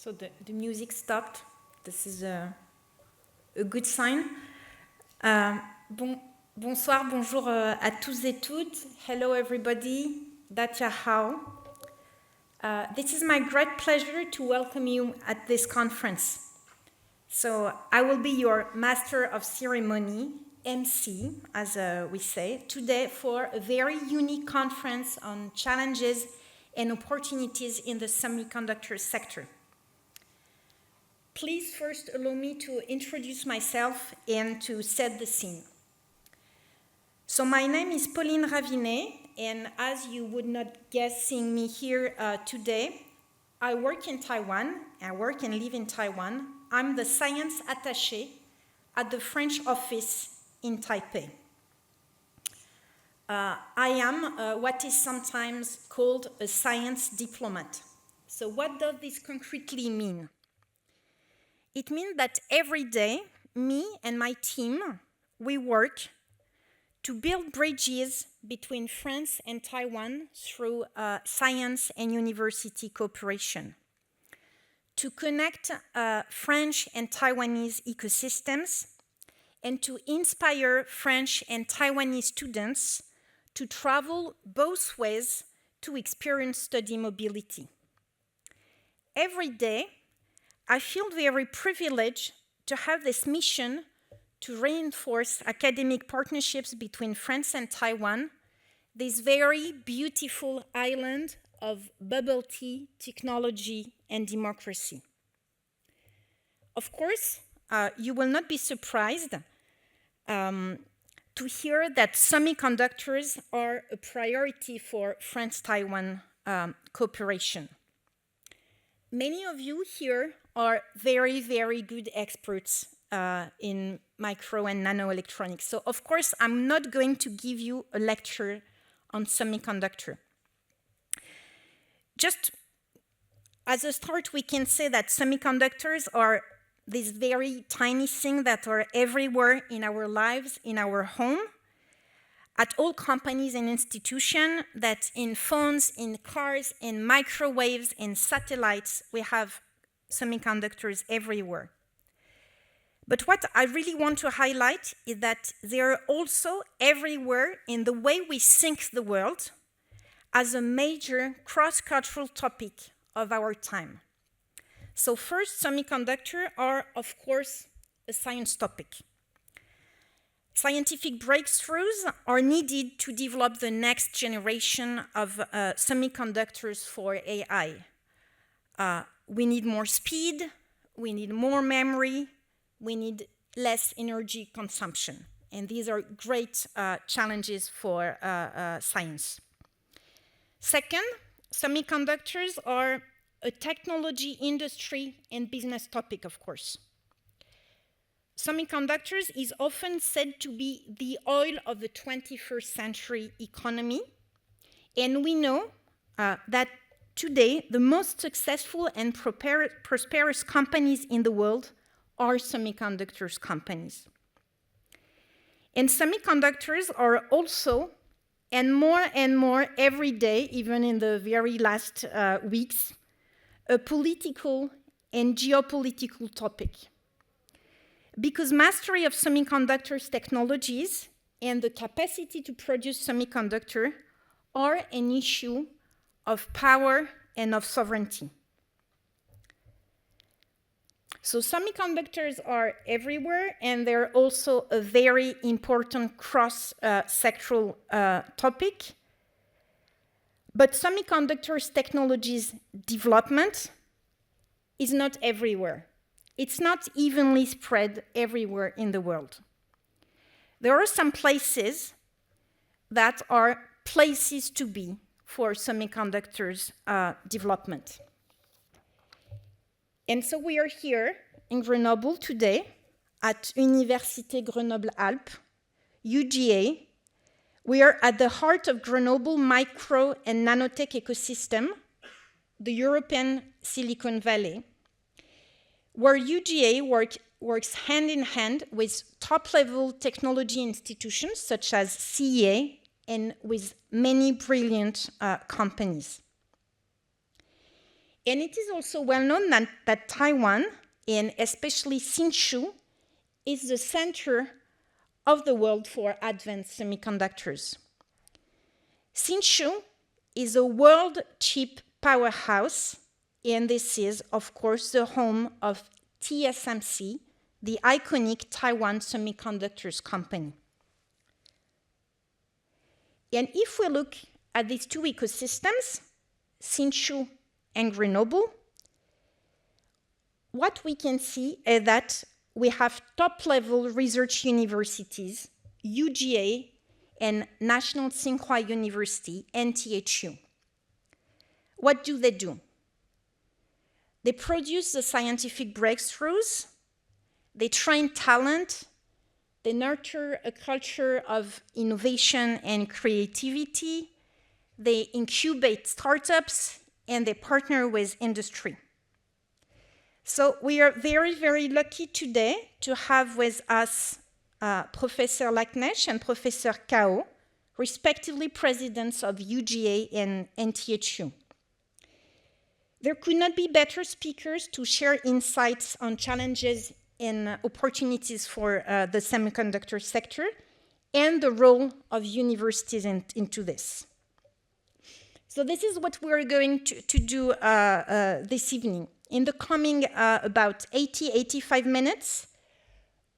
So the music stopped. This is a good sign. Bonsoir, bonjour à tous et toutes. Hello everybody. Datia Hao. This is my great pleasure to welcome you at this conference. So I will be your master of ceremony, MC, as we say, today for a very unique conference on challenges and opportunities in the semiconductor sector. Please first allow me to introduce myself and to set the scene. So my name is Pauline Ravinet, and as you would not guess seeing me here today, I work in Taiwan. I work and live in Taiwan. I'm the science attaché at the French office in Taipei. I am what is sometimes called a science diplomat. So what does this concretely mean? It means that every day, me and my team, we work to build bridges between France and Taiwan through science and university cooperation, to connect French and Taiwanese ecosystems, and to inspire French and Taiwanese students to travel both ways to experience study mobility. Every day, I feel very privileged to have this mission to reinforce academic partnerships between France and Taiwan, this very beautiful island of bubble tea, technology, and democracy. Of course, you will not be surprised to hear that semiconductors are a priority for France-Taiwan cooperation. Many of you here are very, very good experts in micro and nanoelectronics. So, of course, I'm not going to give you a lecture on semiconductor. Just as a start, we can say that semiconductors are these very tiny things that are everywhere in our lives, in our home, at all companies and institutions, that in phones, in cars, in microwaves, in satellites, we have semiconductors everywhere. But what I really want to highlight is that they are also everywhere in the way we think the world as a major cross-cultural topic of our time. So first, semiconductors are, of course, a science topic. Scientific breakthroughs are needed to develop the next generation of semiconductors for AI. We need more speed, we need more memory, we need less energy consumption. And these are great challenges for science. Second, semiconductors are a technology industry and business topic, of course. Semiconductors is often said to be the oil of the 21st century economy. And we know that today, the most successful and prosperous companies in the world are semiconductors companies. And semiconductors are also, and more every day, even in the very last weeks, a political and geopolitical topic. Because mastery of semiconductors technologies and the capacity to produce semiconductor are an issue of power and of sovereignty. So semiconductors are everywhere, and they're also a very important cross-sectoral topic. But semiconductors technologies development is not everywhere. It's not evenly spread everywhere in the world. There are some places that are places to be for semiconductors development. And so we are here in Grenoble today at Université Grenoble Alpes, UGA. We are at the heart of Grenoble micro and nanotech ecosystem, the European Silicon Valley, where UGA works hand in hand with top-level technology institutions such as CEA and with many brilliant companies. And it is also well known that Taiwan, and especially Hsinchu, is the center of the world for advanced semiconductors. Hsinchu is a world chip powerhouse, and this is, of course, the home of TSMC, the iconic Taiwan semiconductors company. And if we look at these two ecosystems, Hsinchu and Grenoble, what we can see is that we have top-level research universities, UGA and National Tsing Hua University, NTHU. What do? They produce the scientific breakthroughs, they train talent, they nurture a culture of innovation and creativity, they incubate startups, and they partner with industry. So we are very, very lucky today to have with us Professor Lakhnech and Professor Cao, respectively presidents of UGA and NTHU. There could not be better speakers to share insights on challenges and opportunities for the semiconductor sector and the role of universities into this. So this is what we're going to do this evening. In the coming about 85 minutes,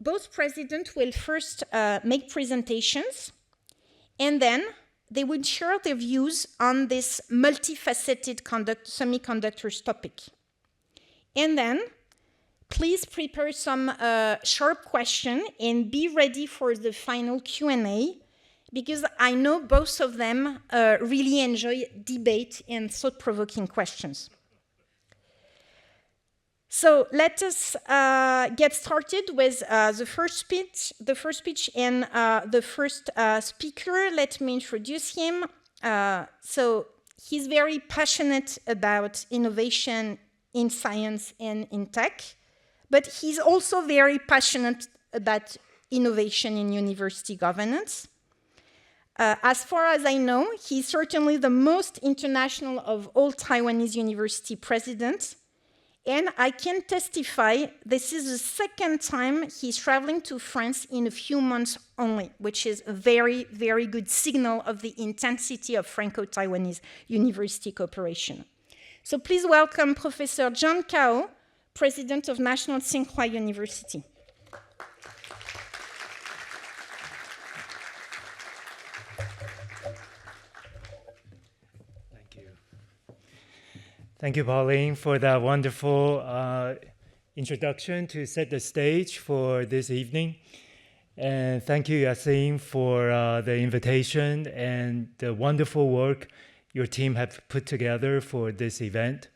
both presidents will first make presentations, and then they will share their views on this multifaceted semiconductors topic. And then, please prepare some sharp questions and be ready for the final Q&A, because I know both of them really enjoy debate and thought-provoking questions. So let us get started with the first speech, and the first speaker. Let me introduce him. So he's very passionate about innovation in science and in tech, but he's also very passionate about innovation in university governance. As far as I know, he's certainly the most international of all Taiwanese university presidents. And I can testify this is the second time he's traveling to France in a few months only, which is a very, very good signal of the intensity of Franco-Taiwanese university cooperation. So please welcome Professor John Cao, President of National Tsing Hua University. Thank you, Pauline, for that wonderful introduction to set the stage for this evening. And thank you, Yassine, for the invitation and the wonderful work your team have put together for this event.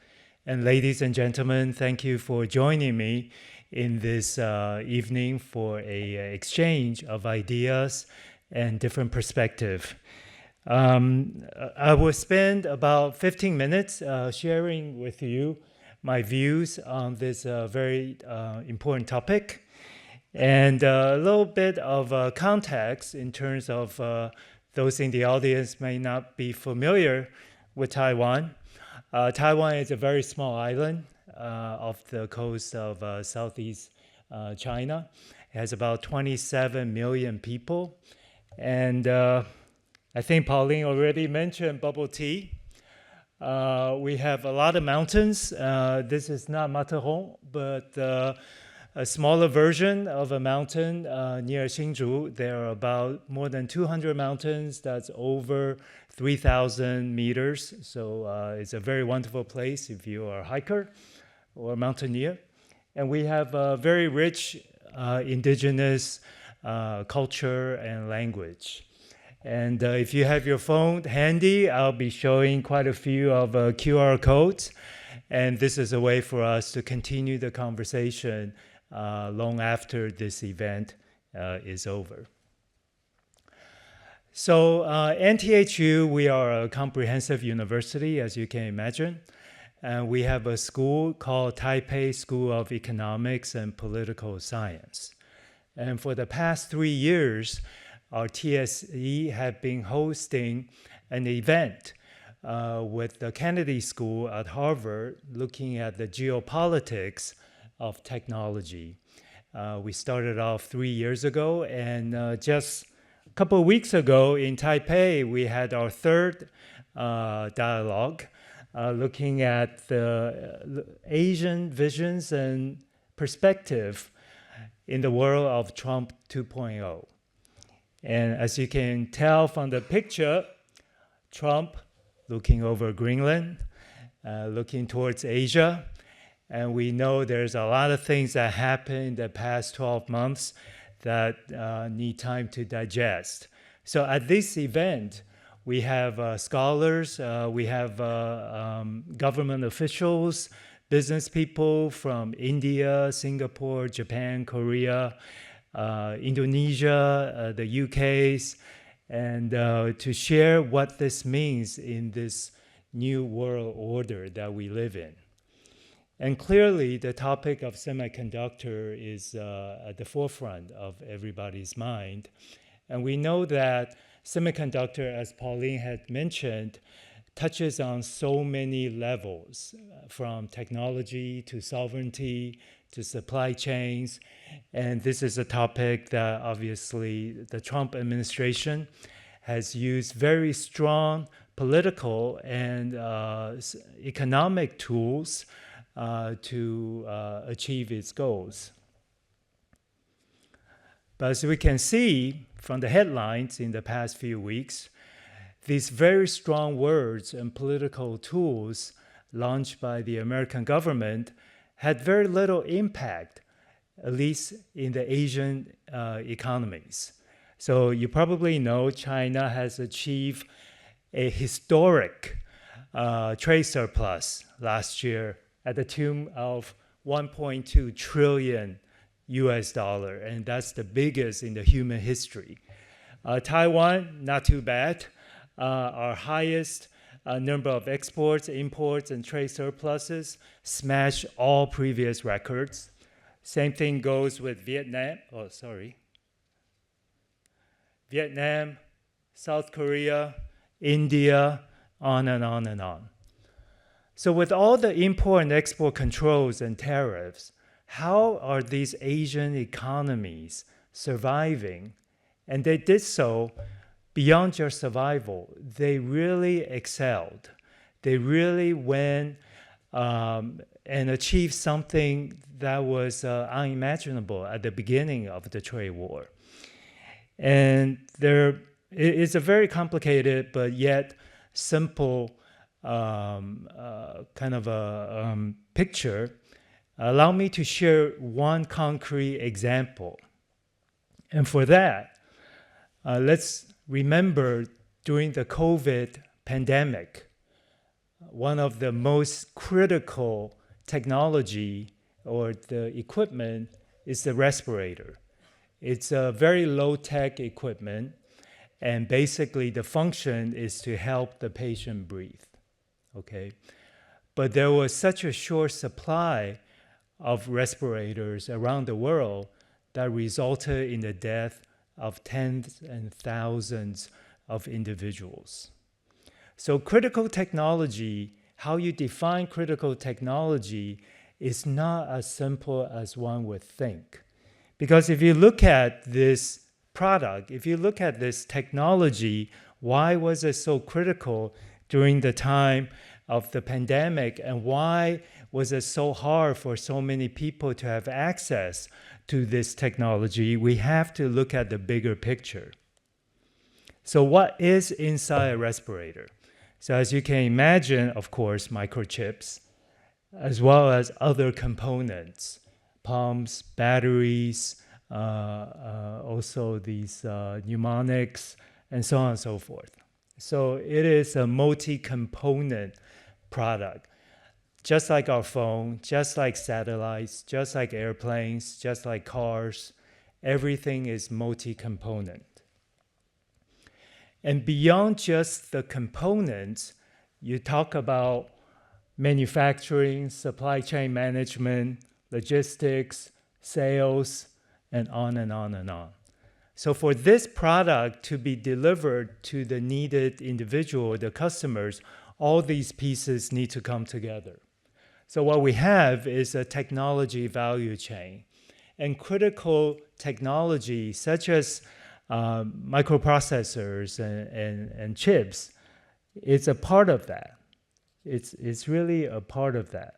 And ladies and gentlemen, thank you for joining me in this evening for an exchange of ideas and different perspectives. I will spend about 15 minutes sharing with you my views on this very important topic, and a little bit of context in terms of those in the audience may not be familiar with Taiwan. Taiwan is a very small island off the coast of Southeast China. It has about 27 million people, and I think Pauline already mentioned bubble tea. We have a lot of mountains. This is not Matterhorn, but a smaller version of a mountain near Hsinchu. There are about more than 200 mountains. That's over 3,000 meters. So it's a very wonderful place if you are a hiker or a mountaineer. And we have a very rich indigenous culture and language. And if you have your phone handy, I'll be showing quite a few of QR codes. And this is a way for us to continue the conversation long after this event is over. So NTHU, we are a comprehensive university, as you can imagine. And we have a school called Taipei School of Economics and Political Science. And for the past 3 years, our TSE have been hosting an event with the Kennedy School at Harvard, looking at the geopolitics of technology. We started off 3 years ago, and just a couple of weeks ago in Taipei, we had our third dialogue, looking at the Asian visions and perspective in the world of Trump 2.0. And as you can tell from the picture, Trump looking over Greenland, looking towards Asia. And we know there's a lot of things that happened in the past 12 months that need time to digest. So at this event, we have scholars, we have government officials, business people from India, Singapore, Japan, Korea, Indonesia, the UK's, and to share what this means in this new world order that we live in. And clearly, the topic of semiconductor is at the forefront of everybody's mind. And we know that semiconductor, as Pauline had mentioned, touches on so many levels, from technology to sovereignty to supply chains. And this is a topic that obviously the Trump administration has used very strong political and economic tools to achieve its goals. But as we can see from the headlines in the past few weeks, these very strong words and political tools launched by the American government had very little impact, at least in the Asian economies. So you probably know China has achieved a historic trade surplus last year at the tune of 1.2 trillion US dollar, and that's the biggest in the human history. Taiwan, not too bad. Our highest number of exports, imports, and trade surpluses smashed all previous records. Same thing goes with Vietnam, Vietnam, South Korea, India, on and on and on. So with all the import and export controls and tariffs, how are these Asian economies surviving? And they did so beyond just survival. They really excelled. They really went and achieved something that was unimaginable at the beginning of the trade war. And it's a very complicated but yet simple kind of a picture. Allow me to share one concrete example. And for that, let's remember during the COVID pandemic, one of the most critical technology or the equipment is the respirator. It's a very low-tech equipment, and basically the function is to help the patient breathe, okay? But there was such a short supply of respirators around the world that resulted in the death of tens and thousands of individuals. So critical technology, how you define critical technology, is not as simple as one would think. Because if you look at this product, if you look at this technology, why was it so critical during the time of the pandemic, and why was it so hard for so many people to have access to this technology? We have to look at the bigger picture. So what is inside a respirator? So as you can imagine, of course, microchips, as well as other components, pumps, batteries, also these mnemonics, and so on and so forth. So it is a multi-component product. Just like our phone, just like satellites, just like airplanes, just like cars, everything is multi-component. And beyond just the components, you talk about manufacturing, supply chain management, logistics, sales, and on and on and on. So for this product to be delivered to the needed individual, the customers, all these pieces need to come together. So what we have is a technology value chain. And critical technology, such as microprocessors and chips, it's a part of that. It's really a part of that.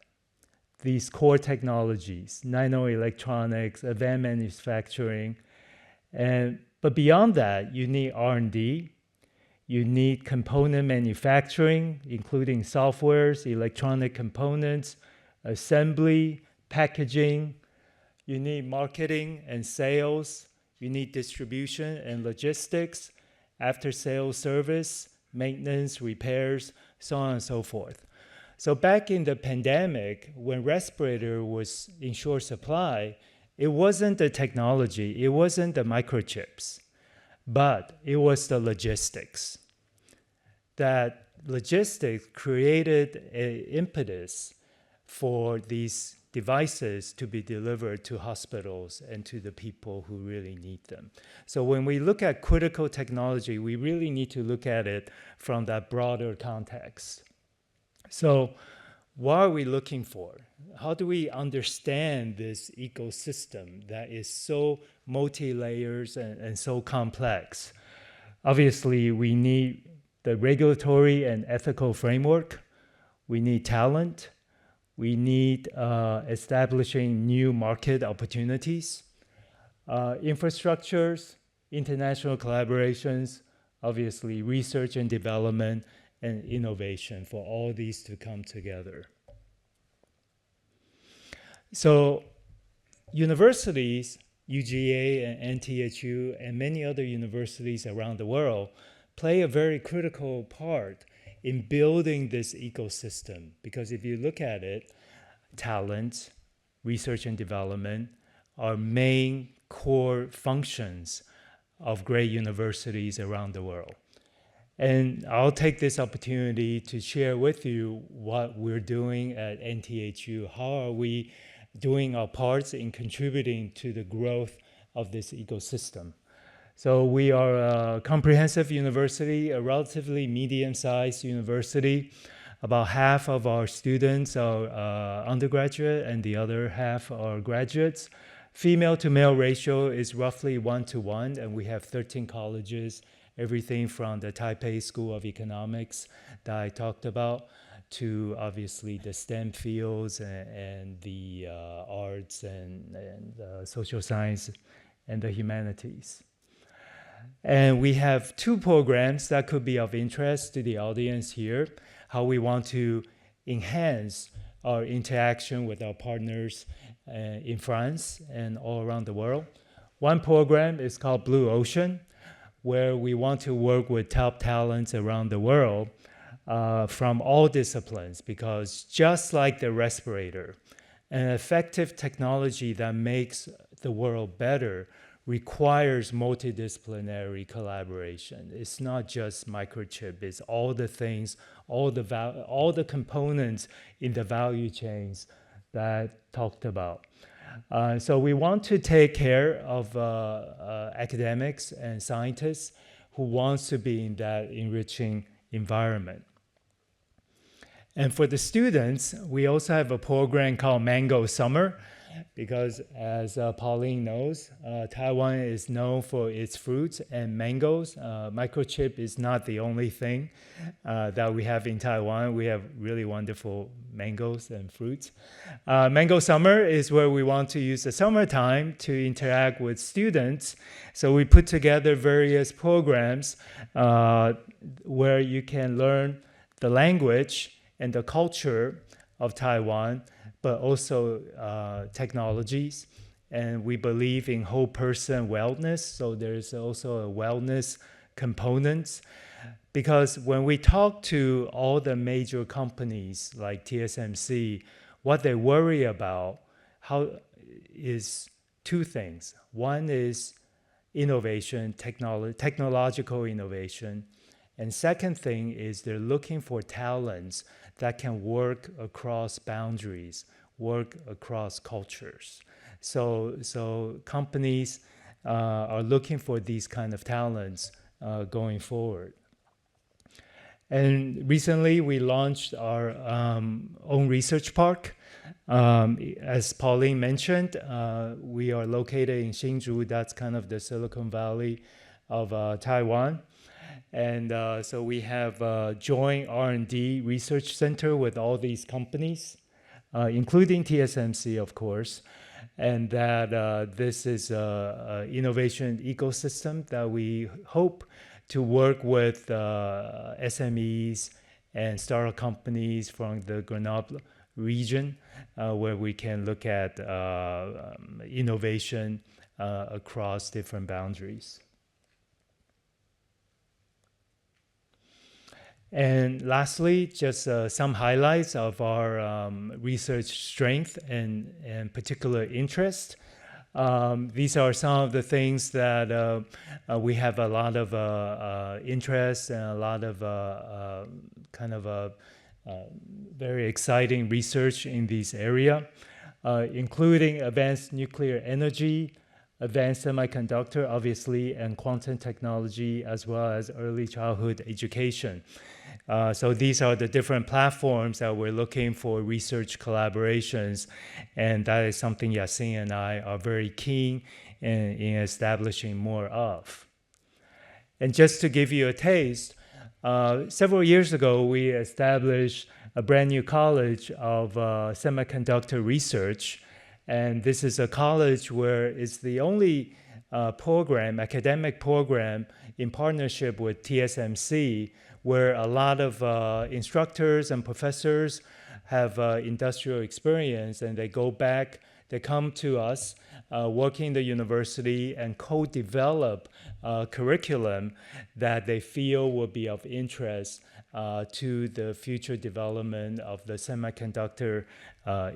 These core technologies, nanoelectronics, advanced manufacturing, but beyond that, you need R&D, you need component manufacturing, including softwares, electronic components, assembly, packaging. You need marketing and sales. You need distribution and logistics, after-sales service, maintenance, repairs, so on and so forth. So back in the pandemic, when respirator was in short supply, it wasn't the technology, it wasn't the microchips, but it was the logistics. That logistics created an impetus for these devices to be delivered to hospitals and to the people who really need them. So when we look at critical technology, we really need to look at it from that broader context. So what are we looking for? How do we understand this ecosystem that is so multi-layers and so complex? Obviously, we need the regulatory and ethical framework. We need talent. We need establishing new market opportunities, infrastructures, international collaborations, obviously research and development, and innovation for all these to come together. So universities, UGA and NTHU and many other universities around the world play a very critical part in building this ecosystem, because if you look at it, talent, research and development are main core functions of great universities around the world. And I'll take this opportunity to share with you what we're doing at NTHU. How are we doing our parts in contributing to the growth of this ecosystem? So we are a comprehensive university, a relatively medium-sized university. About half of our students are undergraduate and the other half are graduates. Female to male ratio is roughly 1-to-1, and we have 13 colleges, everything from the Taipei School of Economics that I talked about to obviously the STEM fields and the arts and social science and the humanities. And we have two programs that could be of interest to the audience here, how we want to enhance our interaction with our partners in France and all around the world. One program is called Blue Ocean, where we want to work with top talents around the world from all disciplines, because just like the respirator, an effective technology that makes the world better requires multidisciplinary collaboration. It's not just microchip, it's all the things, all the components in the value chains that talked about. So we want to take care of academics and scientists who wants to be in that enriching environment. And for the students, we also have a program called Mango Summer, because as Pauline knows, Taiwan is known for its fruits and mangoes. Microchip is not the only thing that we have in Taiwan. We have really wonderful mangoes and fruits. Mango Summer is where we want to use the summertime to interact with students. So we put together various programs where you can learn the language and the culture of Taiwan, but also technologies. And we believe in whole person wellness, so there's also a wellness component. Because when we talk to all the major companies like TSMC, what they worry about is two things. One is innovation, technological innovation. And second thing is they're looking for talents that can work across boundaries, work across cultures. So companies are looking for these kind of talents going forward. And recently, we launched our own research park. As Pauline mentioned, we are located in Hsinchu. That's kind of the Silicon Valley of Taiwan. And so we have a joint R&D research center with all these companies, including TSMC, of course. And that this is an innovation ecosystem that we hope to work with SMEs and startup companies from the Grenoble region, where we can look at innovation across different boundaries. And lastly, just some highlights of our research strength and particular interest. These are some of the things that we have a lot of interest and a lot of very exciting research in this area, including advanced nuclear energy, advanced semiconductor, obviously, and quantum technology, as well as early childhood education. So these are the different platforms that we're looking for research collaborations, and that is something Yassine and I are very keen in establishing more of. And just to give you a taste, several years ago, we established a brand new college of semiconductor research. And this is a college where it's the only academic program in partnership with TSMC, where a lot of instructors and professors have industrial experience, and they go back, they come to us, work in the university, and co-develop curriculum that they feel will be of interest to the future development of the semiconductor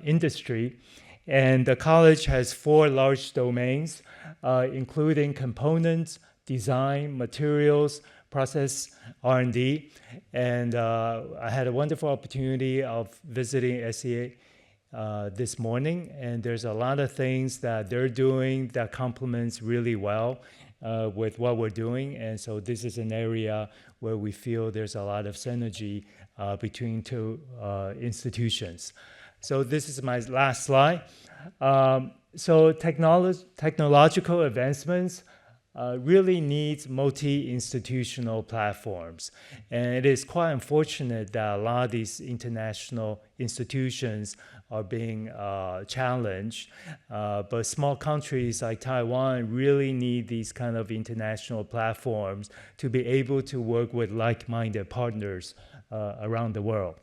industry. And the college has 4 large domains, including components, design, materials, process R&D. And I had a wonderful opportunity of visiting SEA this morning, and there's a lot of things that they're doing that complements really well with what we're doing. And so this is an area where we feel there's a lot of synergy between two institutions. So this is my last slide. So technological advancements really needs multi-institutional platforms. And it is quite unfortunate that a lot of these international institutions are being challenged. But small countries like Taiwan really need these kind of international platforms to be able to work with like-minded partners around the world.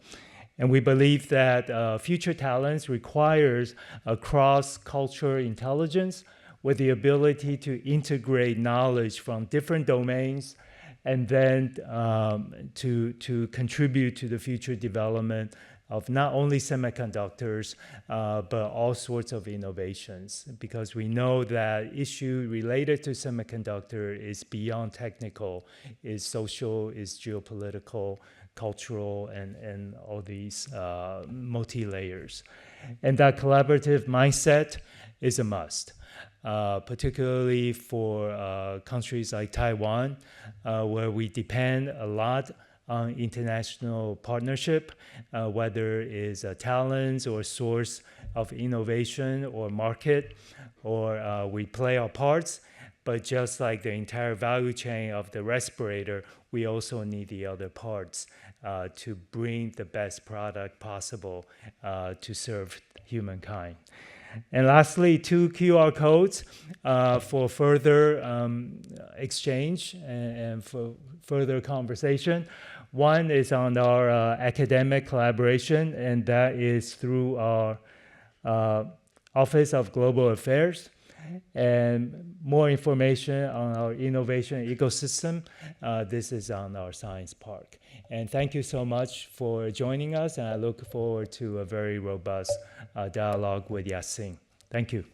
And we believe that future talents requires a cross-cultural intelligence with the ability to integrate knowledge from different domains and then to contribute to the future development of not only semiconductors, but all sorts of innovations. Because we know that issue related to semiconductor is beyond technical, is social, is geopolitical, cultural, and all these multi-layers. And that collaborative mindset is a must. Particularly for countries like Taiwan, where we depend a lot on international partnership, whether it's talents or source of innovation or market, or we play our parts. But just like the entire value chain of the respirator, we also need the other parts to bring the best product possible to serve humankind. And lastly, 2 QR codes for further exchange and for further conversation. One is on our academic collaboration, and that is through our Office of Global Affairs. And more information on our innovation ecosystem, this is on our science park. And thank you so much for joining us, and I look forward to a very robust dialogue with Yassine. Thank you.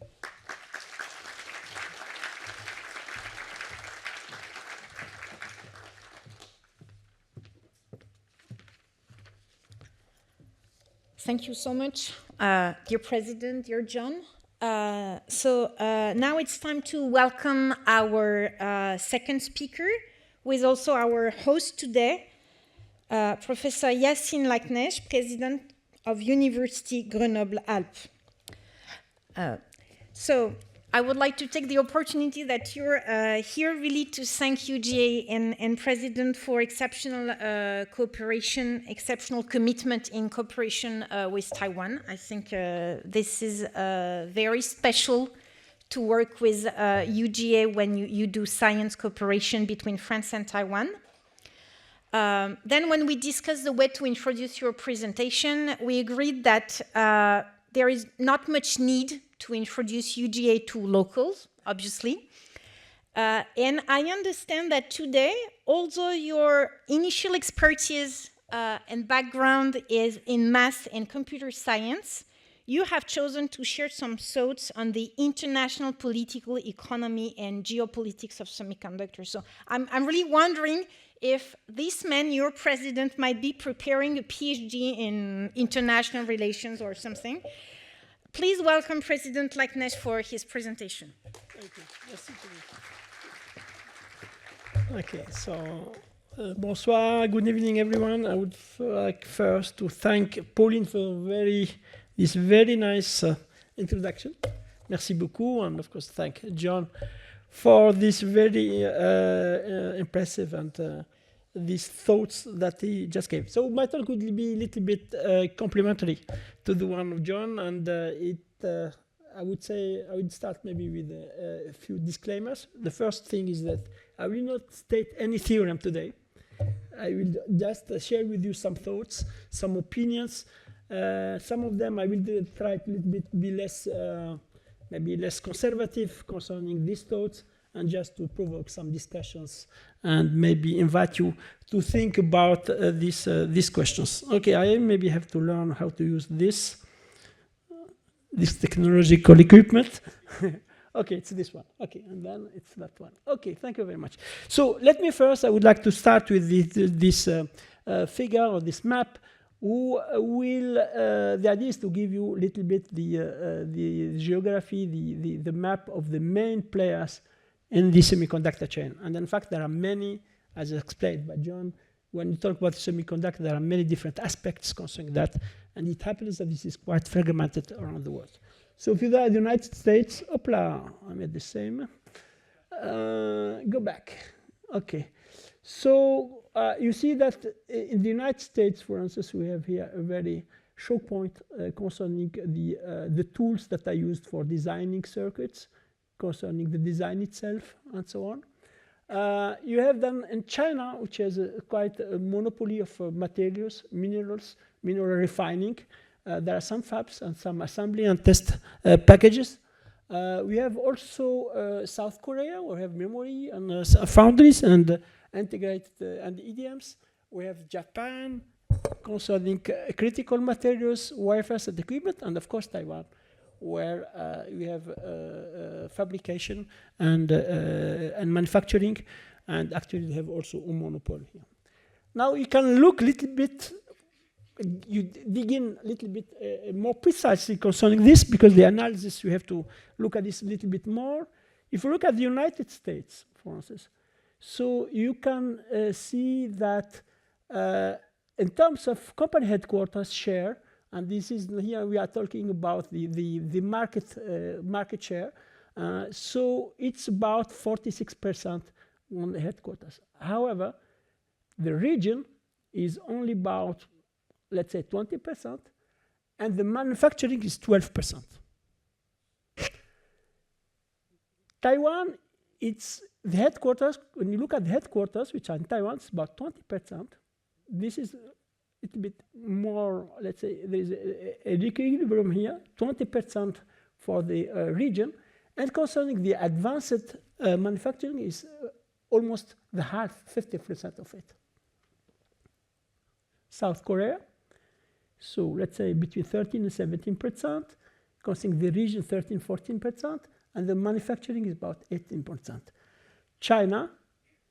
Thank you so much, dear President, dear John. Now it's time to welcome our second speaker, who is also our host today, Professor Yassine Lakhnech, President of Université Grenoble Alpes. So I would like to take the opportunity that you're here really to thank UGA and President for exceptional cooperation, exceptional commitment in cooperation with Taiwan. I think this is very special to work with UGA when you do science cooperation between France and Taiwan. Then when we discussed the way to introduce your presentation, we agreed that there is not much need to introduce UGA to locals, obviously. And I understand that today, although your initial expertise and background is in math and computer science, you have chosen to share some thoughts on the international political economy and geopolitics of semiconductors. So I'm really wondering if this man, your president, might be preparing a PhD in international relations or something. Please welcome President Lakhnech for his presentation. Thank you. Okay, so bonsoir, good evening, everyone. I would like first to thank Pauline for this very nice introduction. Merci beaucoup, and of course thank John for this very impressive and these thoughts that he just gave. So my talk would be a little bit complementary to the one of John, and I would start maybe with a few disclaimers. The first thing is that I will not state any theorem today. I will just share with you some thoughts, some opinions. Some of them I will try to be less, maybe less conservative concerning these thoughts, and just to provoke some discussions and maybe invite you to think about these questions. Okay, I maybe have to learn how to use this technological equipment. Okay, it's this one. Okay, and then it's that one. Okay, thank you very much. So I would like to start with this figure or this map. The idea is to give you a little bit the geography, the map of the main players in the semiconductor chain. And in fact, there are many, as explained by John. When you talk about semiconductor, there are many different aspects concerning that. And it happens that this is quite fragmented around the world. So if you are in the United States, hopla, I made the same. Go back. Okay. So you see that in the United States, for instance, we have here a very show point concerning the tools that are used for designing circuits, concerning the design itself, and so on. You have then in China, which has quite a monopoly of materials, mineral refining. There are some fabs and some assembly and test packages. We have also South Korea, where we have memory and foundries and integrated and EDMs. We have Japan concerning critical materials, wafers and equipment, and of course Taiwan, where we have fabrication and manufacturing, and actually have also a monopoly here. Now you can look a little bit, you dig in a little bit more precisely concerning this, because the analysis you have to look at this a little bit more. If you look at the United States, for instance, so you can see that in terms of company headquarters share, and this is here we are talking about the market share. So it's about 46% on the headquarters. However, the region is only about, let's say, 20%, and the manufacturing is 12%. Taiwan, it's the headquarters. When you look at the headquarters, which are in Taiwan, it's about 20%. This is a little bit more, let's say, there's an equilibrium here, 20% for the region. And concerning the advanced manufacturing is almost the half, 50% of it. South Korea, so let's say between 13 and 17%, concerning the region 13, 14%, and the manufacturing is about 18%. China,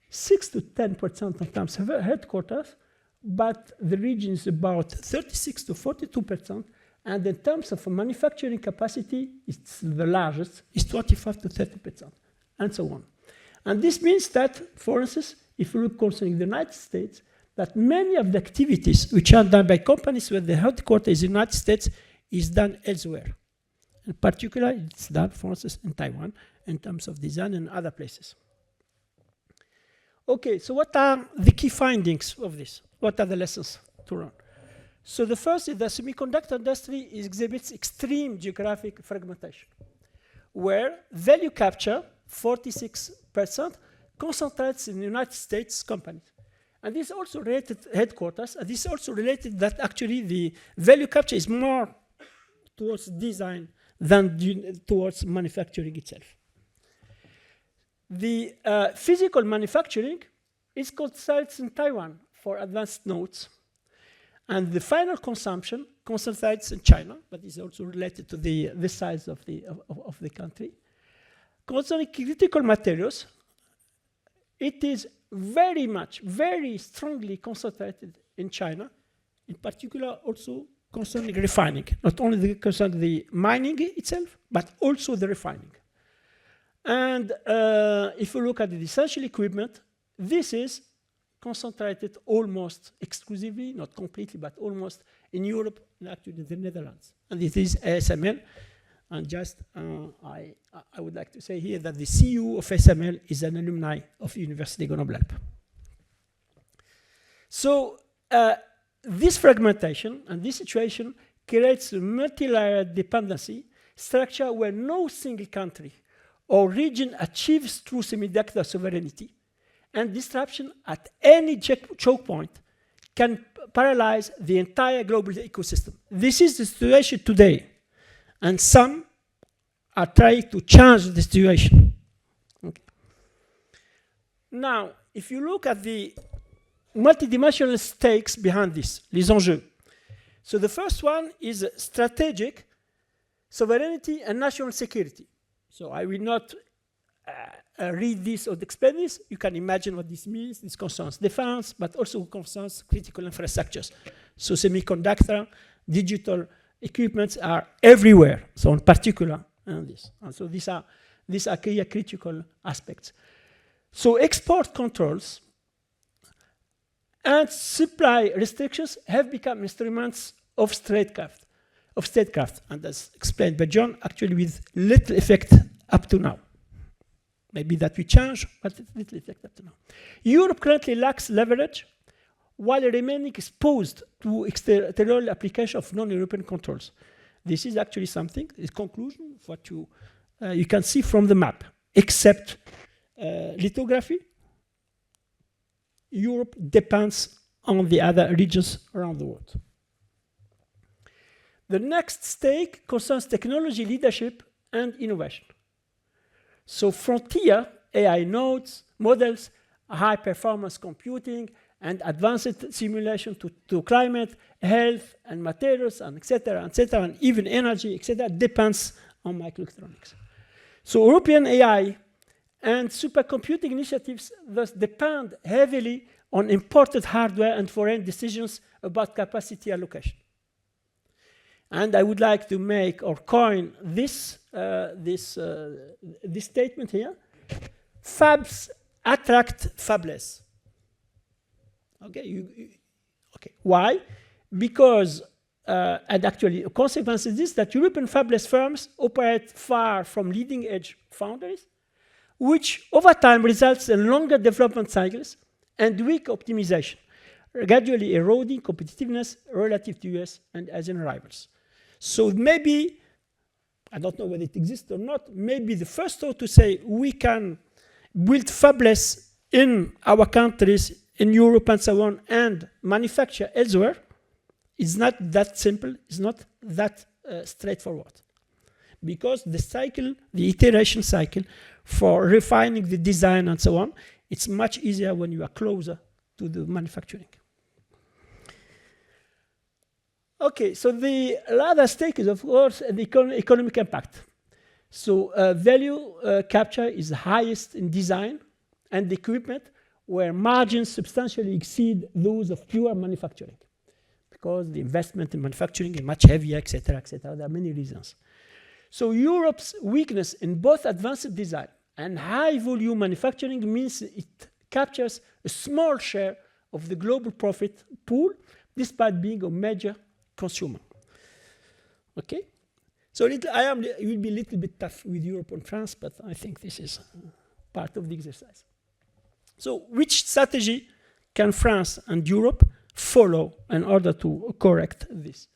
6 to 10% in terms of headquarters, but the region is about 36 to 42%, And in terms of manufacturing capacity, it's the largest, it's 25 to 30%, and so on. And this means that, for instance, if you look concerning the United States, that many of the activities which are done by companies where the headquarters is in the United States is done elsewhere. In particular, it's done, for instance, in Taiwan, in terms of design and other places. Okay, so what are the key findings of this? What are the lessons to learn? So the first is the semiconductor industry exhibits extreme geographic fragmentation, where value capture, 46%, concentrates in the United States companies. And this also related headquarters, and this also related that actually the value capture is more towards design than towards manufacturing itself. The physical manufacturing is concentrated in Taiwan for advanced nodes. And the final consumption concentrates in China, but is also related to the size of the country. Concerning critical materials, it is very strongly concentrated in China, in particular also concerning refining, not only concerning the mining itself, but also the refining. And if you look at the essential equipment, this is concentrated almost exclusively, not completely, but almost in Europe and actually the Netherlands. And it is ASML. And just, I would like to say here that the CEO of ASML is an alumni of Université Grenoble Alpes. So this fragmentation and this situation creates a multi-layered dependency structure where no single country or region achieves true semiconductor sovereignty, and disruption at any choke point can paralyze the entire global ecosystem. This is the situation today, and some are trying to change the situation. Okay. Now, if you look at the multidimensional stakes behind this, les enjeux. So the first one is strategic, sovereignty, and national security. So I will not read this or explain this. You can imagine what this means. This concerns defense, but also concerns critical infrastructures. So semiconductor, digital equipments are everywhere. So in particular, this. And so these are clear critical aspects. So export controls and supply restrictions have become instruments of statecraft, and as explained by John, actually with little effect up to now. Maybe that will change, but little effect up to now. Europe currently lacks leverage while remaining exposed to external application of non-European controls. This is actually something, the conclusion of what you can see from the map, except lithography. Europe depends on the other regions around the world. The next stake concerns technology leadership and innovation. So frontier AI nodes, models, high performance computing, and advanced simulation to climate, health, and materials, and et cetera, and even energy, et cetera, depends on microelectronics. So European AI and supercomputing initiatives thus depend heavily on imported hardware and foreign decisions about capacity allocation. And I would like to make or coin this statement here. Fabs attract fabless. Okay, okay. Why? Because, and actually, a consequence is this, that European fabless firms operate far from leading-edge foundries, which over time results in longer development cycles and weak optimization, gradually eroding competitiveness relative to US and Asian rivals. So maybe, I don't know whether it exists or not, maybe the first thought to say we can build fabless in our countries, in Europe and so on, and manufacture elsewhere is not that simple, it's not that straightforward. Because the cycle, the iteration cycle for refining the design and so on, it's much easier when you are closer to the manufacturing. Okay, so the other stake is, of course, the economic impact. So value capture is highest in design and equipment, where margins substantially exceed those of pure manufacturing. because the investment in manufacturing is much heavier, etc., etc. There are many reasons. So Europe's weakness in both advanced design and high volume manufacturing means it captures a small share of the global profit pool, despite being a major consumer. Okay? So it will be a little bit tough with Europe and France, but I think this is part of the exercise. So which strategy can France and Europe follow in order to correct this?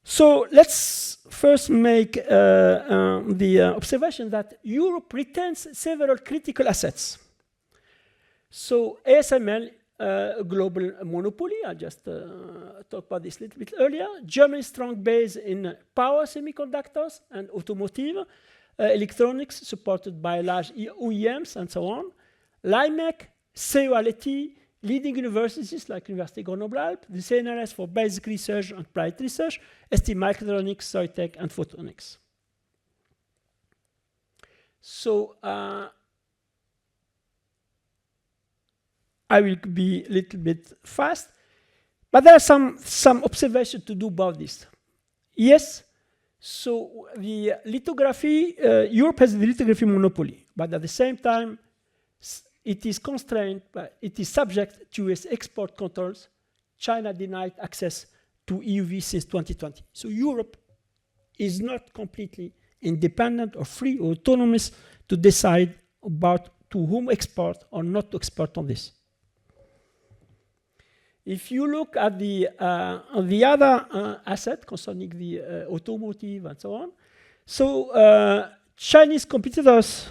So let's first make the observation that Europe retains several critical assets. So ASML, a global monopoly, I just talked about this a little bit earlier. Germany's strong base in power semiconductors and automotive, electronics supported by large OEMs and so on. LIMEC, CEOLT, leading universities like Université Grenoble Alpes, the CNRS for basic research and applied research, ST Microelectronics, Soitec, and Photonics. So I will be a little bit fast, but there are some observations to do about this. Yes, so the lithography, Europe has the lithography monopoly, but at the same time, it is constrained, it is subject to US export controls. China denied access to EUV since 2020. So Europe is not completely independent or free or autonomous to decide about to whom export or not to export on this. If you look at the other asset concerning the automotive and so on, so Chinese competitors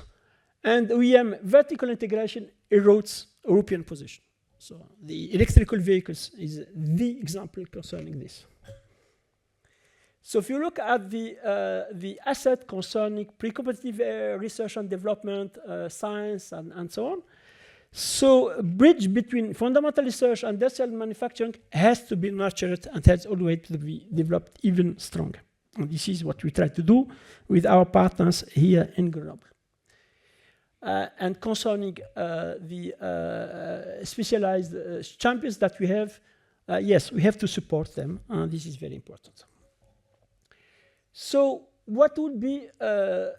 and OEM vertical integration erodes European position. So the electrical vehicles is the example concerning this. So if you look at the asset concerning pre-competitive research and development, science, and so on, so a bridge between fundamental research and industrial manufacturing has to be nurtured and has always to be developed even stronger. And this is what we try to do with our partners here in Grenoble. And concerning the specialized champions that we have, yes, we have to support them. This is very important. So what would be a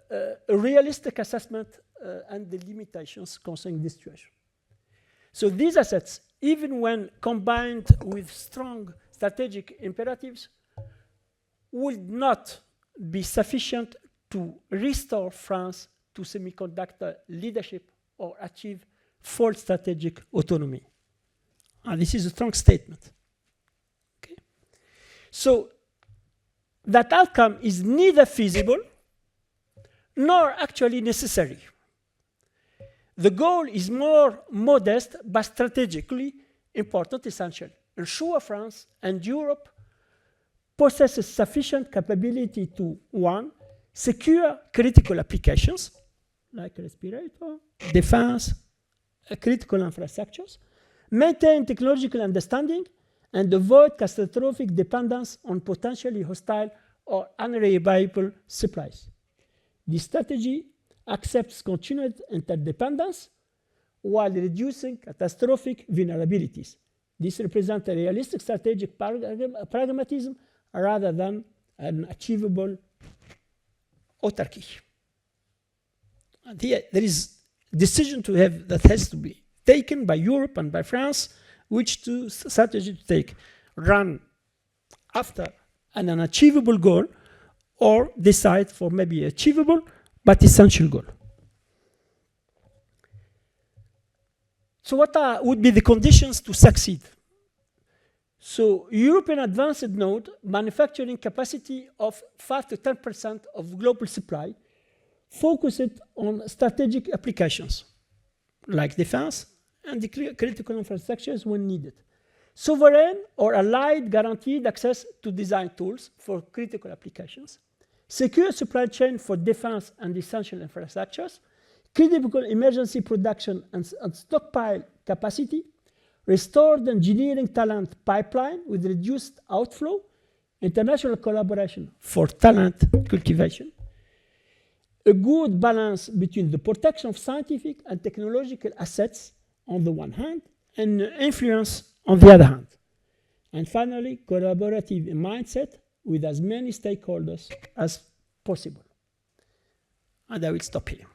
realistic assessment and the limitations concerning this situation? So these assets, even when combined with strong strategic imperatives, would not be sufficient to restore France to semiconductor leadership or achieve full strategic autonomy. And this is a strong statement. Okay? So that outcome is neither feasible nor actually necessary. The goal is more modest but strategically important, essential. Ensure France and Europe possesses sufficient capability to, one, secure critical applications, like respirator, defense, critical infrastructures, maintain technological understanding, and avoid catastrophic dependence on potentially hostile or unreliable supplies. This strategy accepts continued interdependence while reducing catastrophic vulnerabilities. This represents a realistic strategic pragmatism rather than an achievable autarky. And here there is decision to have that has to be taken by Europe and by France, which two strategy to take: run after an unachievable goal, or decide for maybe achievable but essential goal. So what would be the conditions to succeed? So European advanced node manufacturing capacity of 5 to 10% of global supply, focused on strategic applications like defense and the critical infrastructures when needed. Sovereign or allied guaranteed access to design tools for critical applications. Secure supply chain for defense and essential infrastructures. Critical emergency production and stockpile capacity. Restored engineering talent pipeline with reduced outflow. International collaboration for talent cultivation. A good balance between the protection of scientific and technological assets on the one hand and influence on the other hand. And finally, collaborative mindset with as many stakeholders as possible. And I will stop here.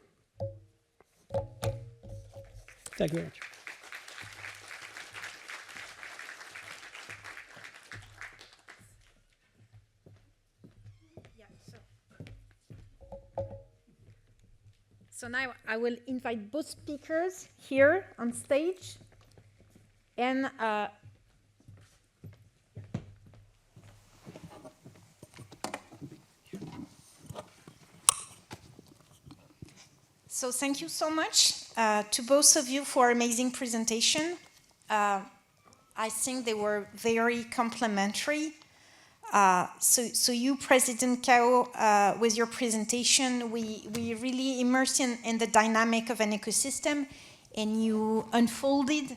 Thank you very much. So now I will invite both speakers here on stage. And so thank you so much to both of you for amazing presentation. I think they were very complimentary. So you, President Cao, with your presentation, we really immersed in the dynamic of an ecosystem, and you unfolded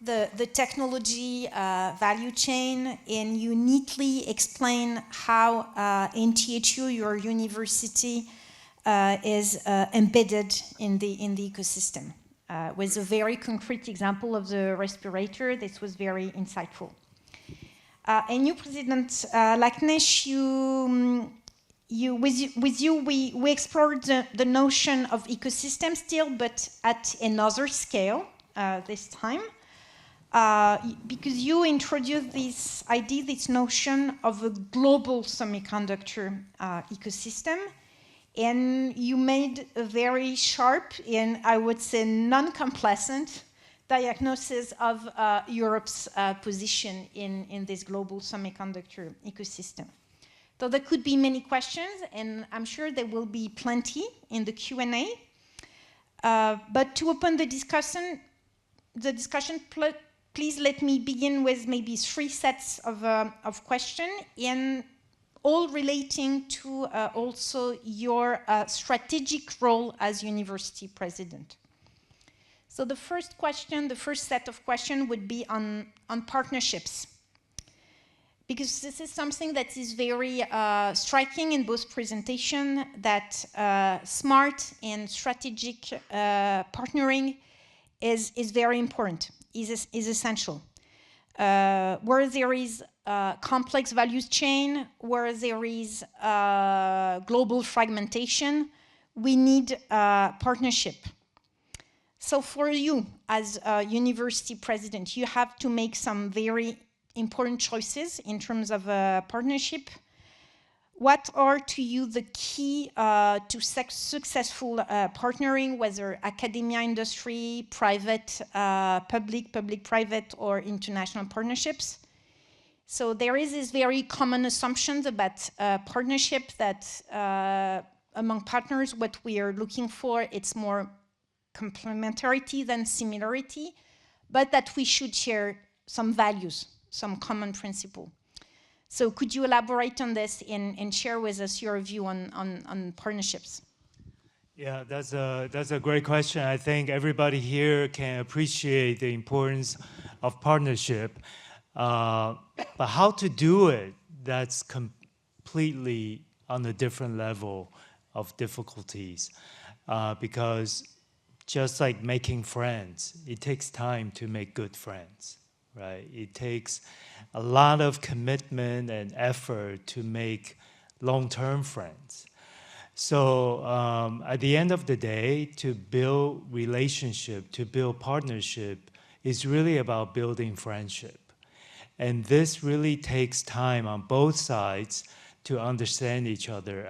the technology value chain, and you neatly explain how NTHU, your university, is embedded in the ecosystem. With a very concrete example of the respirator, this was very insightful. And you, President Lakhnech, with you, we explored the notion of ecosystem still, but at another scale this time, because you introduced this idea, this notion of a global semiconductor ecosystem, and you made a very sharp and, I would say, non-complacent diagnosis of Europe's position in this global semiconductor ecosystem. So there could be many questions, and I'm sure there will be plenty in the Q&A. But to open the discussion, please let me begin with maybe 3 sets of questions, and all relating to also your strategic role as university president. So the first question, the first set of questions would be on partnerships. Because this is something that is very striking in both presentations, that smart and strategic partnering is very important, is essential. Where there is complex values chain, where there is global fragmentation, we need partnership. So for you, as a university president, you have to make some very important choices in terms of partnership. What are, to you, the key to successful partnering, whether academia, industry, private, public-private, or international partnerships? So there is this very common assumption about partnership that among partners, what we are looking for, it's more complementarity than similarity, but that we should share some values, some common principle. So could you elaborate on this and share with us your view on partnerships? Yeah, that's a great question. I think everybody here can appreciate the importance of partnership, but how to do it, that's completely on a different level of difficulties, because just like making friends, it takes time to make good friends, right? It takes a lot of commitment and effort to make long-term friends. So at the end of the day, to build relationship, to build partnership, is really about building friendship. And this really takes time on both sides to understand each other.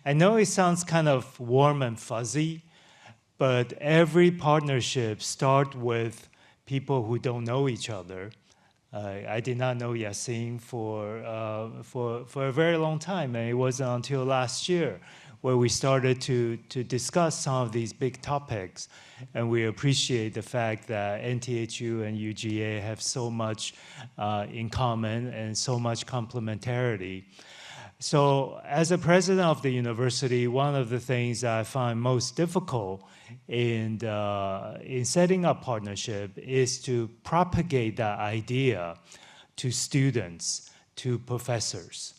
I know it sounds kind of warm and fuzzy, but every partnership starts with people who don't know each other. I did not know Yassine for a very long time, and it wasn't until last year where we started to discuss some of these big topics. And we appreciate the fact that NTHU and UGA have so much in common and so much complementarity. So as a president of the university, one of the things that I find most difficult in setting up partnership is to propagate that idea to students, to professors.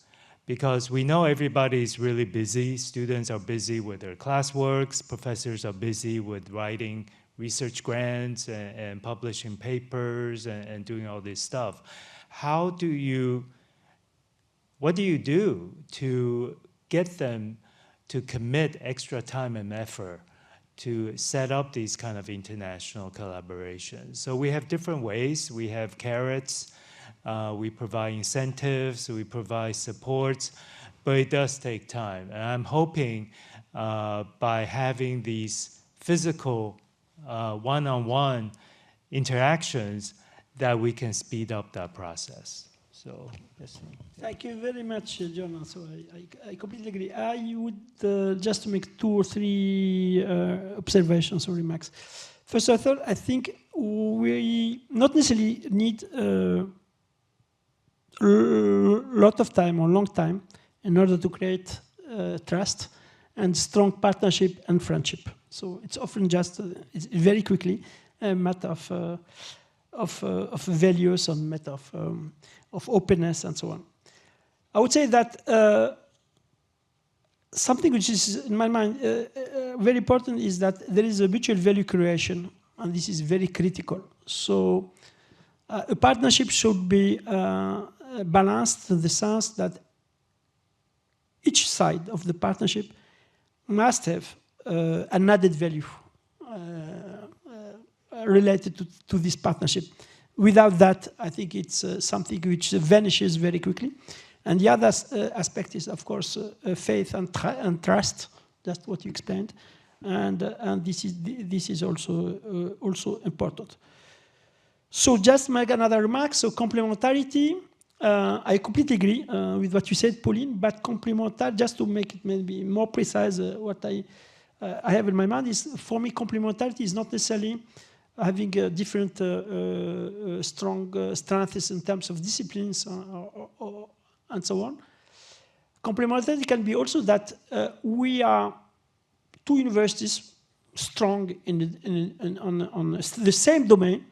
Because we know everybody is really busy. Students are busy with their classworks. Professors are busy with writing research grants and publishing papers and doing all this stuff. what do you do to get them to commit extra time and effort to set up these kind of international collaborations? So we have different ways. We have carrots, we provide incentives, we provide supports, but it does take time. And I'm hoping by having these physical one-on-one interactions that we can speed up that process. So, yes. Thank you very much, John. So I completely agree. I would just to make 2 or 3 observations or remarks. First of all, I think we not necessarily need a lot of time or long time in order to create trust and strong partnership and friendship. So it's often just it's very quickly a matter of values and matter of openness and so on. I would say that something which is in my mind very important is that there is a mutual value creation, and this is very critical. So a partnership should be balanced in the sense that each side of the partnership must have an added value related to this partnership. Without that, I think it's something which vanishes very quickly. And the other aspect is, of course, faith and trust. That's what you explained, and this is also important. So just make another remark. So complementarity. I completely agree with what you said, Pauline. But complementarity, just to make it maybe more precise, what I have in my mind is, for me, complementarity is not necessarily having different strong strengths in terms of disciplines and so on. Complementarity can be also that we are 2 universities strong on the same domain,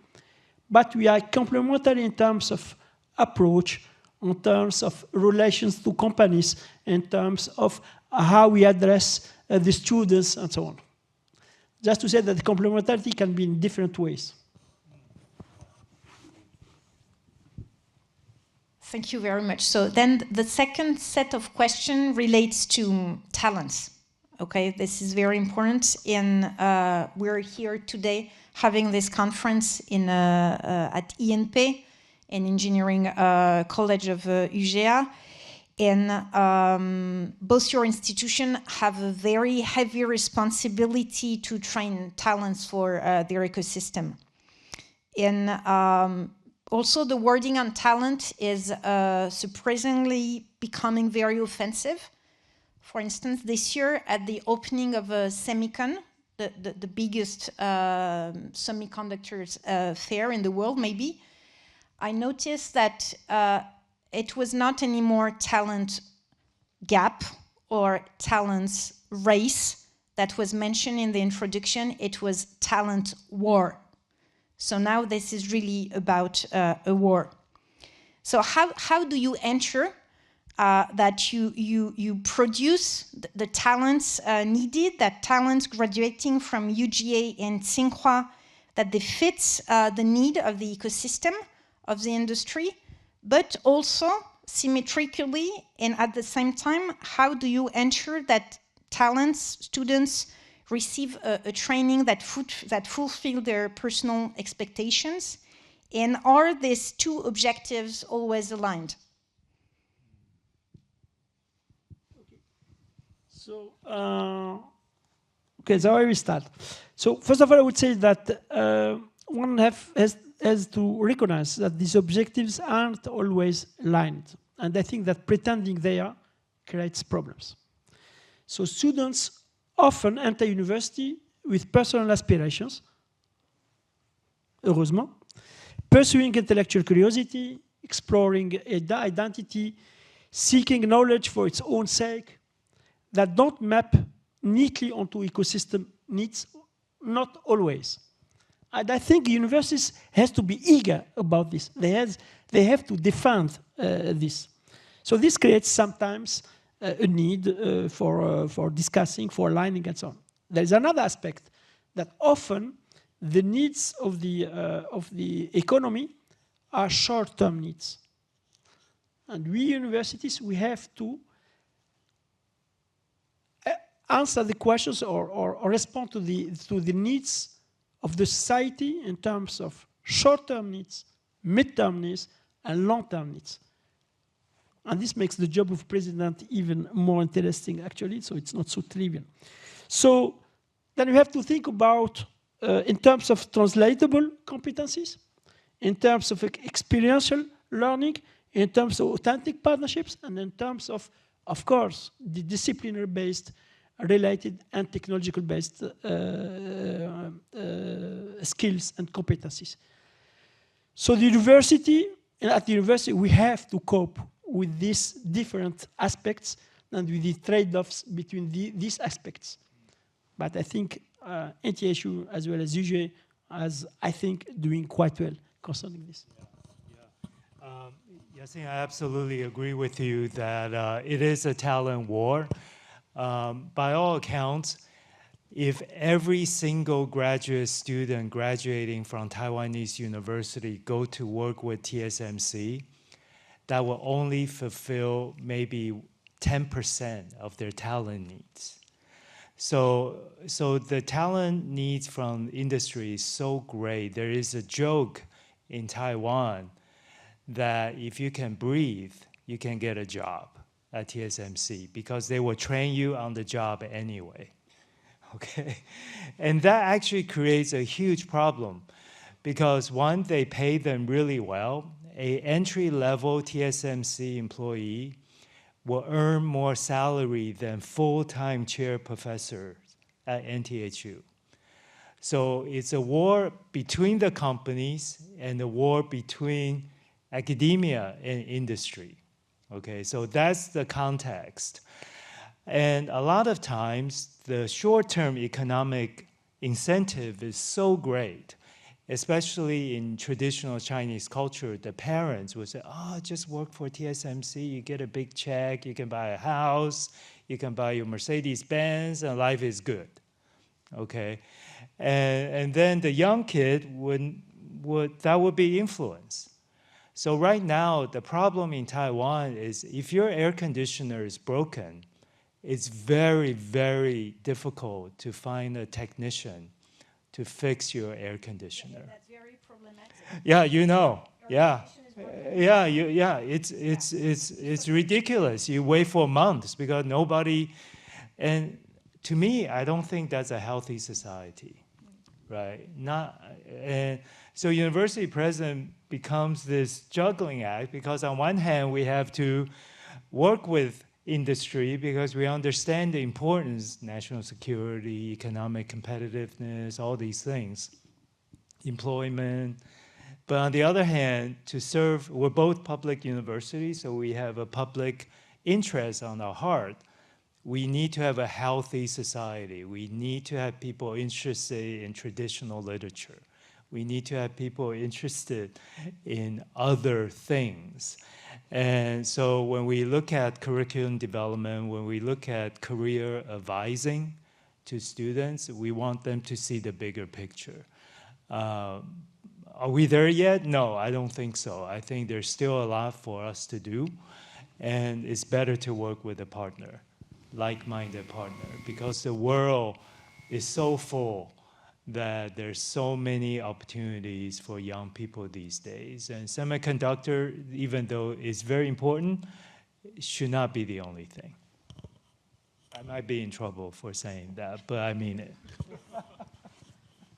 but we are complementary in terms of approach, in terms of relations to companies, in terms of how we address the students and so on. Just to say that complementarity can be in different ways. Thank you very much. So then the second set of questions relates to talents. Okay, this is very important. We're here today having this conference at INP, an engineering college of UGA. And both your institutions have a very heavy responsibility to train talents for their ecosystem. And also the wording on talent is surprisingly becoming very offensive. For instance, this year at the opening of a Semicon, the biggest semiconductors fair in the world maybe, I noticed that it was not anymore talent gap or talents race that was mentioned in the introduction. It was talent war. So now this is really about a war. So how do you ensure that you produce the talents needed, that talents graduating from UGA and Tsing Hua, that they fit the need of the ecosystem of the industry, but also symmetrically and at the same time, how do you ensure that talents, students receive a training that fulfill their personal expectations? And are these 2 objectives always aligned? So, so I will start. So first of all, I would say that one has to recognize that these objectives aren't always aligned. And I think that pretending they are creates problems. So students often enter university with personal aspirations, heureusement, pursuing intellectual curiosity, exploring identity, seeking knowledge for its own sake, that don't map neatly onto ecosystem needs, not always. And I think universities has to be eager about this. They have to defend this. So this creates sometimes a need for discussing, for aligning, and so on. There is another aspect that often the needs of the economy are short-term needs. And we universities, we have to answer the questions or respond to the needs of the society in terms of short-term needs, mid-term needs, and long-term needs. And this makes the job of president even more interesting, actually, so it's not so trivial. So then we have to think about, in terms of translatable competencies, in terms of experiential learning, in terms of authentic partnerships, and in terms of course, the disciplinary-based, related and technological-based skills and competencies. So the university, at the university, we have to cope with these different aspects and with the trade-offs between these aspects. But I think NTHU as well as UG is, I think, doing quite well concerning this. Yassine, I absolutely agree with you that it is a talent war. By all accounts, if every single graduate student graduating from Taiwanese university go to work with TSMC, that will only fulfill maybe 10% of their talent needs. So the talent needs from industry is so great. There is a joke in Taiwan that if you can breathe, you can get a job at TSMC because they will train you on the job anyway. Okay? And that actually creates a huge problem because one, they pay them really well. An entry-level TSMC employee will earn more salary than full-time chair professors at NTHU. So it's a war between the companies and a war between academia and industry. Okay, so that's the context. And a lot of times, the short-term economic incentive is so great, especially in traditional Chinese culture. The parents would say, oh, just work for TSMC, you get a big check, you can buy a house, you can buy your Mercedes-Benz, and life is good. Okay, and then the young kid that would be influence. So right now, the problem in Taiwan is if your air conditioner is broken, it's very, very difficult to find a technician to fix your air conditioner. Yeah, that's very problematic. Yeah, you know. Yeah. It's ridiculous. You wait for months because nobody, and to me, I don't think that's a healthy society, right? And so university president becomes this juggling act because on one hand, we have to work with industry because we understand the importance, national security, economic competitiveness, all these things, employment. But on the other hand, to serve, we're both public universities, so we have a public interest on our heart. We need to have a healthy society. We need to have people interested in traditional literature. We need to have people interested in other things. And so when we look at curriculum development, when we look at career advising to students, we want them to see the bigger picture. Are we there yet? No, I don't think so. I think there's still a lot for us to do. And it's better to work with a partner, like-minded partner, because the world is so full that there's so many opportunities for young people these days. And semiconductor, even though it's very important, should not be the only thing. I might be in trouble for saying that, but I mean it.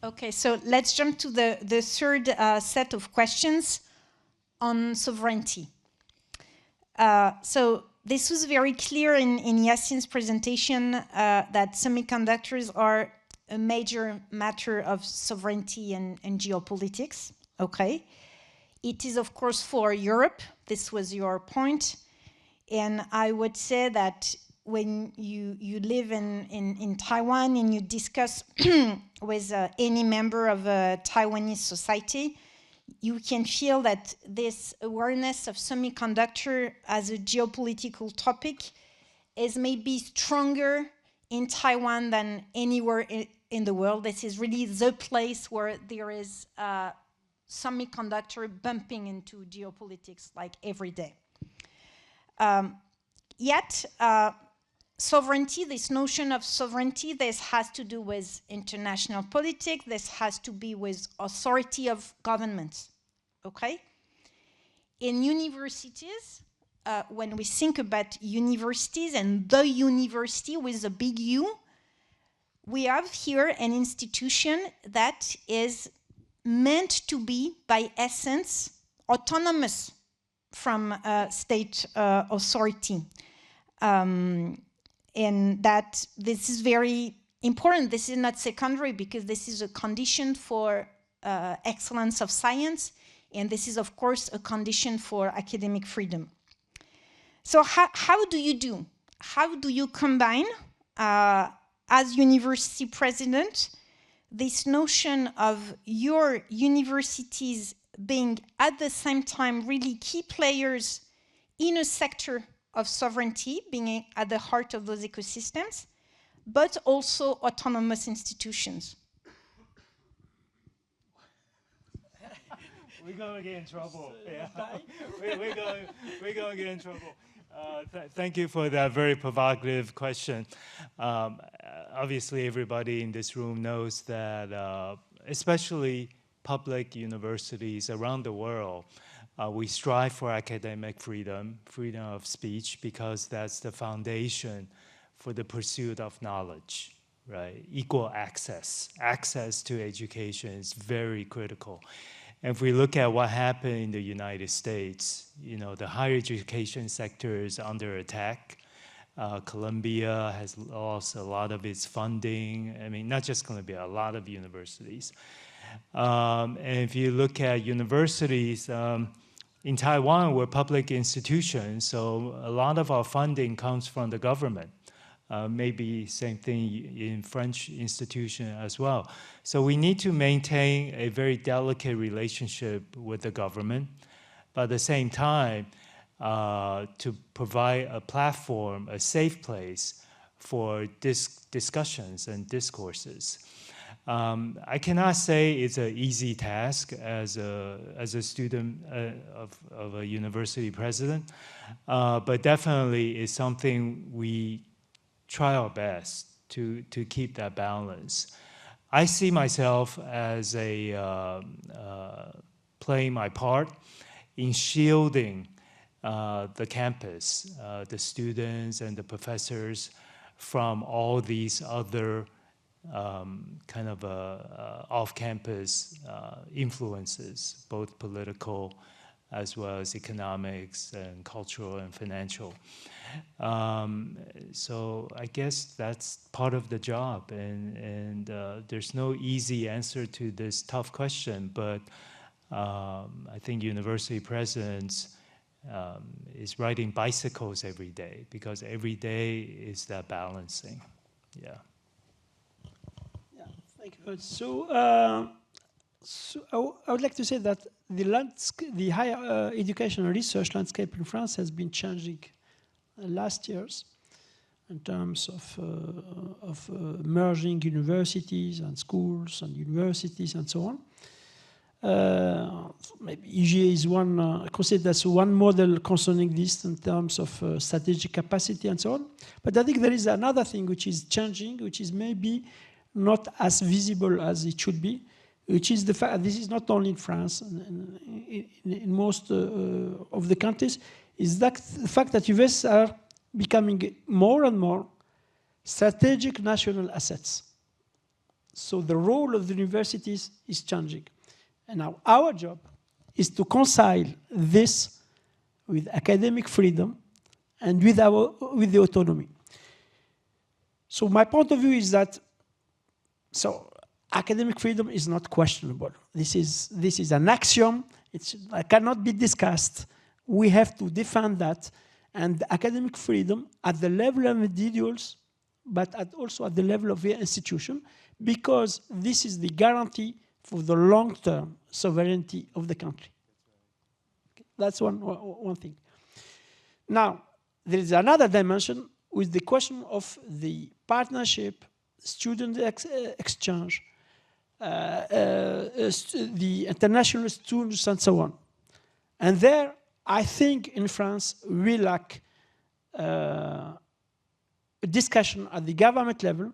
Okay, so let's jump to the third set of questions on sovereignty. So this was very clear in Yassine's presentation that semiconductors are a major matter of sovereignty and geopolitics, okay? It is, of course, for Europe. This was your point. And I would say that when you live in Taiwan and you discuss with any member of a Taiwanese society, you can feel that this awareness of semiconductor as a geopolitical topic is maybe stronger in Taiwan than anywhere in the world. This is really the place where there is semiconductor bumping into geopolitics like every day. Yet, sovereignty, this notion of sovereignty, this has to do with international politics, this has to be with authority of governments, okay? In universities, when we think about universities and the university with a big U, we have here an institution that is meant to be, by essence, autonomous from state authority. And that this is very important. This is not secondary because this is a condition for excellence of science, and this is, of course, a condition for academic freedom. So how do you do? How do you combine, as university president, this notion of your universities being at the same time really key players in a sector of sovereignty, being at the heart of those ecosystems, but also autonomous institutions? We're going to get in trouble. Yeah. we're going to get in trouble. Thank you for that very provocative question. Obviously, everybody in this room knows that, especially public universities around the world, we strive for academic freedom, freedom of speech, because that's the foundation for the pursuit of knowledge, right? Equal access. Access to education is very critical. And if we look at what happened in the United States, you know, the higher education sector is under attack. Columbia has lost a lot of its funding. I mean, not just Columbia, a lot of universities. And if you look at universities, in Taiwan, we're public institutions, so a lot of our funding comes from the government. Maybe same thing in French institution as well. So we need to maintain a very delicate relationship with the government, but at the same time, to provide a platform, a safe place for discussions and discourses. I cannot say it's an easy task as a student of a university president, but definitely it's something we try our best to keep that balance. I see myself as playing my part in shielding the campus, the students and the professors from all these other kind of off-campus influences, both political as well as economics and cultural and financial. So I guess that's part of the job, and there's no easy answer to this tough question, but I think university presidents is riding bicycles every day, because every day is that balancing. Yeah. Yeah, thank you. So I would like to say that the higher education and research landscape in France has been changing last years in terms of merging universities and schools and universities and so on. Maybe EGA is considered as one model concerning this in terms of strategic capacity and so on. But I think there is another thing which is changing, which is maybe not as visible as it should be, which is the fact, this is not only in France, in most of the countries, is that the fact that universities are becoming more and more strategic national assets. So the role of the universities is changing. And now our job is to reconcile this with academic freedom and with the autonomy. So my point of view is that, so academic freedom is not questionable. This is an axiom. It cannot be discussed. We have to defend that. And academic freedom at the level of individuals, but also at the level of the institution, because this is the guarantee for the long-term sovereignty of the country. Okay, that's one thing. Now, there is another dimension with the question of the partnership, student exchange, the international students and so on. And there, I think in France, we lack discussion at the government level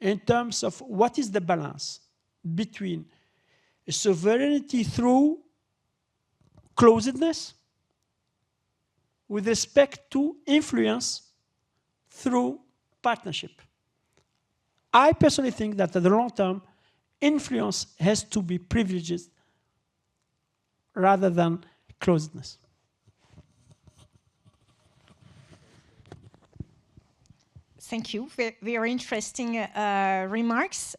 in terms of what is the balance between sovereignty through closedness with respect to influence through partnership. I personally think that at the long term, influence has to be privileged rather than closedness. Thank you. Very interesting remarks.